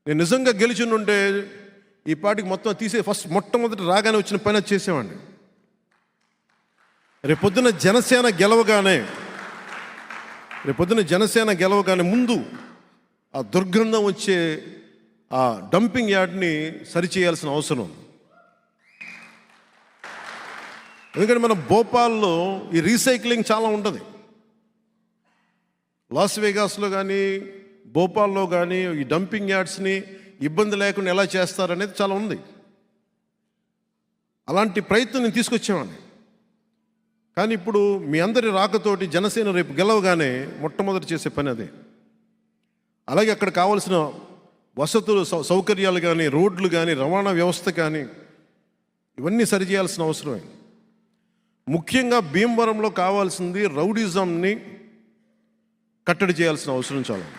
నేను నిజంగా గెలిచినుంటే ఈ పార్టీకి మొత్తం తీసే మొట్టమొదటి రాగానే వచ్చిన పని అది చేసేవాడిని. రేపొద్దున జనసేన గెలవగానే ముందు ఆ దుర్గంధం వచ్చే ఆ డంపింగ్ యార్డ్ని సరిచేయాల్సిన అవసరం. ఎందుకంటే మన భోపాల్లో ఈ రీసైక్లింగ్ చాలా ఉంటుంది. లాస్ వేగాస్లో కానీ భోపాల్లో కానీ ఈ డంపింగ్ యార్డ్స్ని ఇబ్బంది లేకుండా ఎలా చేస్తారనేది చాలా ఉంది. అలాంటి ప్రయత్నం నేను తీసుకొచ్చేవాడిని. కానీ ఇప్పుడు మీ అందరి రాకతోటి జనసేన రేపు గెలవగానే మొట్టమొదటి చేసే పని అదే. అలాగే అక్కడ కావాల్సిన వసతులు సౌకర్యాలు కానీ రోడ్లు కానీ రవాణా వ్యవస్థ కానీ ఇవన్నీ సరిచేయాల్సిన అవసరమే. ముఖ్యంగా భీమవరంలో కావాల్సింది రౌడిజంని కట్టడి చేయాల్సిన అవసరం చాలా.